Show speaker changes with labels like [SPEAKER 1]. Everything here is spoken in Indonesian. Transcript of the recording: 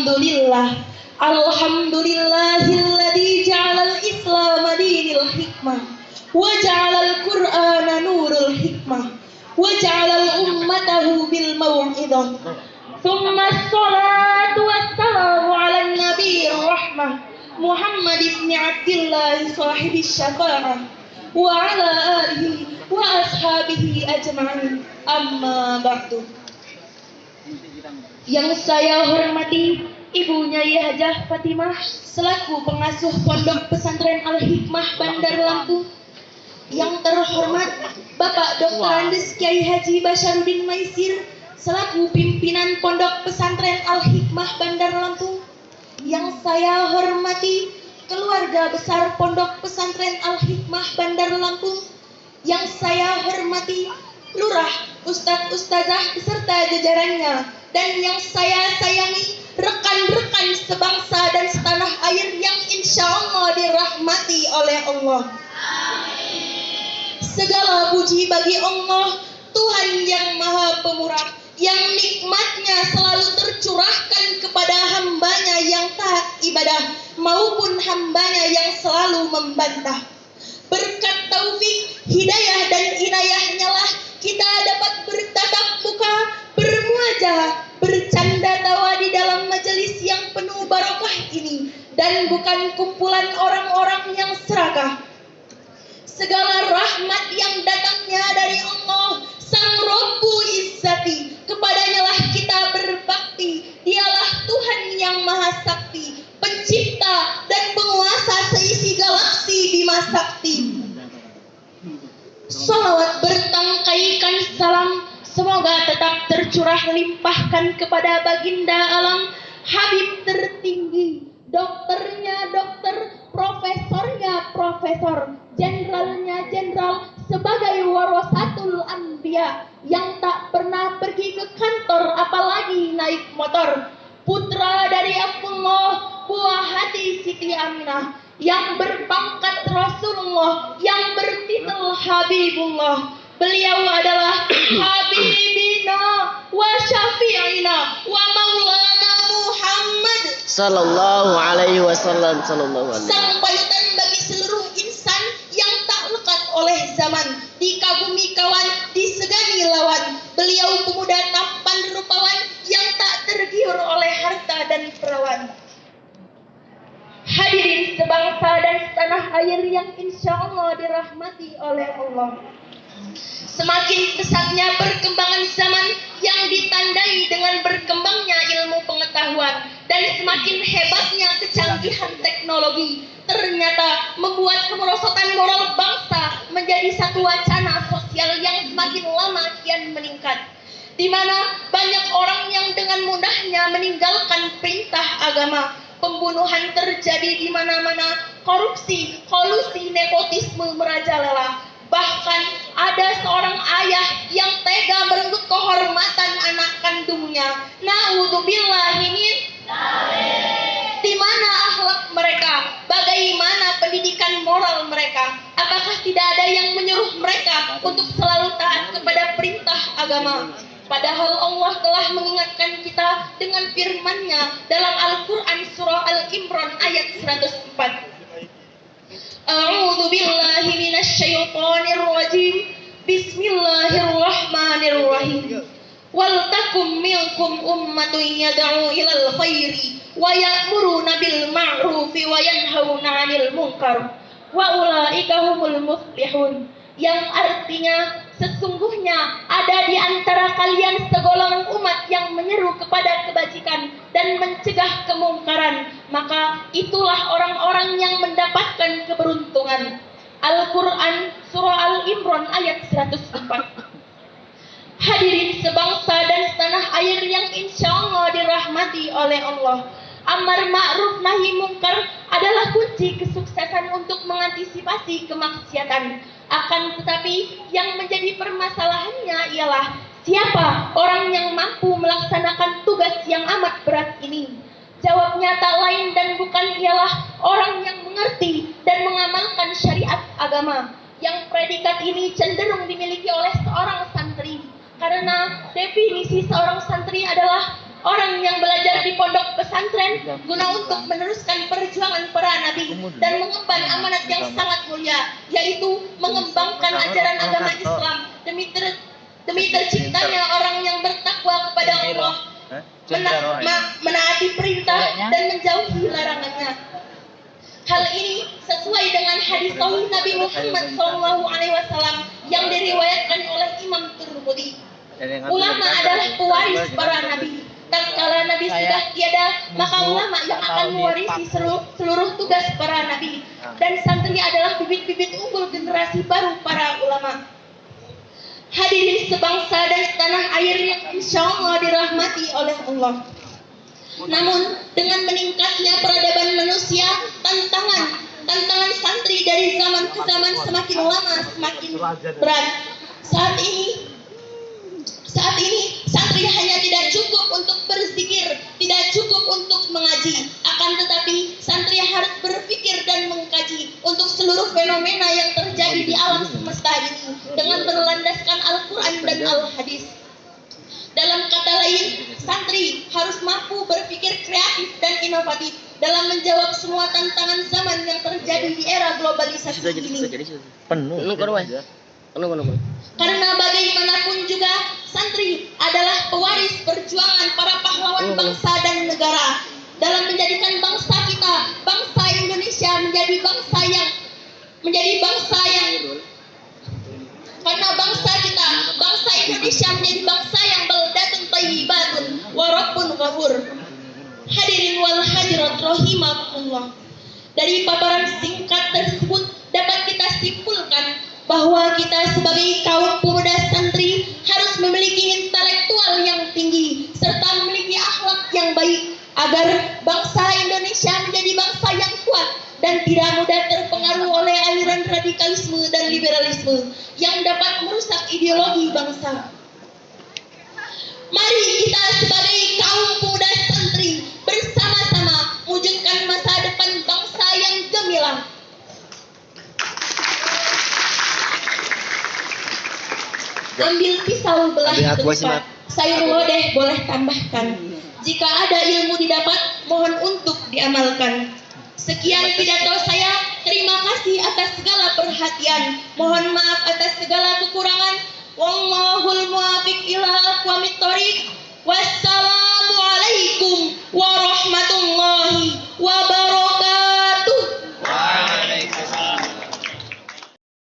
[SPEAKER 1] Alhamdulillah. Alhamdulillahilladzi ja'alal Islam dinil hikmah wa ja'alal Qur'ana nurul hikmah wa ja'alal ummatahu bil mau'izah. Tsumma sholatu wassalamu 'alan nabiyir rahmah Muhammad ibn Abdillah sahibi syafa'ah wa 'ala alihi wa ashabihi ajma'in. Amma ba'du. Yang saya hormati Ibu Nyai Hajah Fatimah selaku pengasuh Pondok Pesantren Al-Hikmah Bandar Lampung. Yang terhormat Bapak Dr. Andes Kiai Haji Basyaruddin Maisir selaku pimpinan Pondok Pesantren Al-Hikmah Bandar Lampung. Yang saya hormati keluarga besar Pondok Pesantren Al-Hikmah Bandar Lampung. Yang saya hormati lurah, ustadz, ustazah beserta jajarannya, dan yang saya sayangi rekan-rekan sebangsa dan setanah air yang insya Allah dirahmati oleh Allah. Segala puji bagi Allah, Tuhan yang Maha Pemurah, yang nikmatnya selalu tercurahkan kepada hambanya yang taat ibadah maupun hambanya yang selalu membantah. Berkat taufik, hidayah dan inayahnya lah kita dapat bertatap muka, bermuajah, bercanda tawa di dalam majelis yang penuh barokah ini, dan bukan kumpulan orang-orang yang serakah. Segala rahmat yang datangnya dari Allah Sang Rabbul Izzati, kepadanya lah kita berbakti. Dialah Tuhan yang Maha Sakti, pencipta dan penguasa seisi galaksi Bima Sakti. Salawat bertangkaikan salam semoga tetap tercurah limpahkan kepada baginda alam, Habib tertinggi, dokternya dokter, profesornya profesor, jenderalnya jenderal, sebagai warasatul anbiya yang tak pernah pergi ke kantor apalagi naik motor, putra dari Abdullah, buah hati Siti Aminah, yang berpangkat Rasulullah, yang bertitel Habibullah. Beliau adalah Habibina wa Syafi'ina wa Maulana Muhammad
[SPEAKER 2] Sallallahu alaihi wasallam.
[SPEAKER 1] Sang panutan bagi seluruh insan yang tak lekat oleh zaman, dikagumi kawan, disegani lawan. Beliau pemuda tampan rupawan yang tak tergiur oleh harta dan perawan. Hadirin sebangsa dan setanah air yang insya Allah dirahmati oleh Allah. Semakin pesatnya perkembangan zaman yang ditandai dengan berkembangnya ilmu pengetahuan dan semakin hebatnya kecanggihan teknologi, ternyata membuat kemerosotan moral bangsa menjadi satu wacana sosial yang semakin lama kian meningkat, di mana banyak orang yang dengan mudahnya meninggalkan perintah agama. Pembunuhan terjadi di mana-mana, korupsi, kolusi, nepotisme merajalela. Bahkan ada seorang ayah yang tega merenggut kehormatan anak kandungnya. Na'udzubillahi min dzalik. Di mana akhlak mereka? Bagaimana pendidikan moral mereka? Apakah tidak ada yang menyuruh mereka untuk selalu taat kepada perintah agama? Padahal Allah telah mengingatkan kita dengan firman-Nya dalam Al-Quran surah Al-Imran ayat 104. A'udzu billahi minasyaitonir rajim. Bismillahirrahmanirrahim. Wal takum minkum ummatun yad'u ilal khairi wa ya'muruna bil ma'rufi wa yanhauna 'anil munkar wa ulaika humul muflihun. Yang artinya sesungguhnya ada di antara kalian segolongan umat yang menyeru kepada kebajikan dan mencegah kemungkaran, maka itulah orang-orang yang mendapatkan keberuntungan. Al-Quran surah Al-Imran ayat 104. Hadirin sebangsa dan setanah air yang insya Allah dirahmati oleh Allah, amar ma'ruf nahi mungkar adalah kunci kesuksesan untuk mengantisipasi kemaksiatan. Akan tetapi yang menjadi permasalahannya ialah siapa orang yang mampu melaksanakan tugas yang amat berat ini? Jawabnya tak lain dan bukan ialah orang yang mengerti dan mengamalkan syariat agama. Yang predikat ini cenderung dimiliki oleh seorang santri, karena definisi seorang santri adalah orang yang belajar di pondok pesantren guna untuk meneruskan perjuangan para nabi dan mengemban amanat yang sangat mulia, yaitu mengembangkan ajaran agama Islam demi terciptanya orang yang bertakwa kepada Allah, menaati perintah dan menjauhi larangannya. Hal ini sesuai dengan hadis sahih Nabi Muhammad SAW yang diriwayatkan oleh Imam Tirmidzi. Ulama adalah pewaris para nabi. Tatkala nabi sudah tiada, maka ulama yang akan mewarisi seluruh tugas para nabi. Dan santri adalah bibit-bibit unggul generasi baru para ulama. Hadirin sebangsa dan setanah air yang insya Allah dirahmati oleh Allah. Namun dengan meningkatnya peradaban manusia, tantangan santri dari zaman ke zaman semakin lama semakin berat. Saat ini santri hanya tidak cukup untuk berzikir, tidak cukup untuk mengaji, akan tetapi santri harus berpikir dan mengkaji untuk seluruh fenomena yang terjadi di alam semesta ini dengan berlandaskan Al-Quran dan Al-Hadis. Dalam kata lain, santri harus mampu berpikir kreatif dan inovatif dalam menjawab semua tantangan zaman yang terjadi di era globalisasi ini. Karena bagaimanapun juga, santri adalah pewaris perjuangan para pahlawan bangsa dan negara dalam menjadikan bangsa kita, bangsa Indonesia menjadi bangsa yang karena bangsa kita, bangsa Indonesia menjadi bangsa yang baldatun thayyibatun wa rabbun ghafur. Hadirin wal hadirat rahimakumullah. Dari paparan singkat tersebut dapat kita simpulkan bahwa kita sebagai kaum pemuda santri harus memiliki intelektual yang tinggi serta memiliki akhlak yang baik agar bangsa Indonesia menjadi bangsa yang kuat dan tidak mudah terpengaruh oleh aliran radikalisme dan liberalisme yang dapat merusak ideologi bangsa. Mari kita sebagai kaum pemuda santri bersama-sama wujudkan masa depan bangsa yang gemilang. Ambil pisau belah ketupat, sayur lodeh boleh tambahkan. Jika ada ilmu didapat, mohon untuk diamalkan. Sekian pidato saya. Terima kasih atas segala perhatian. Mohon maaf atas segala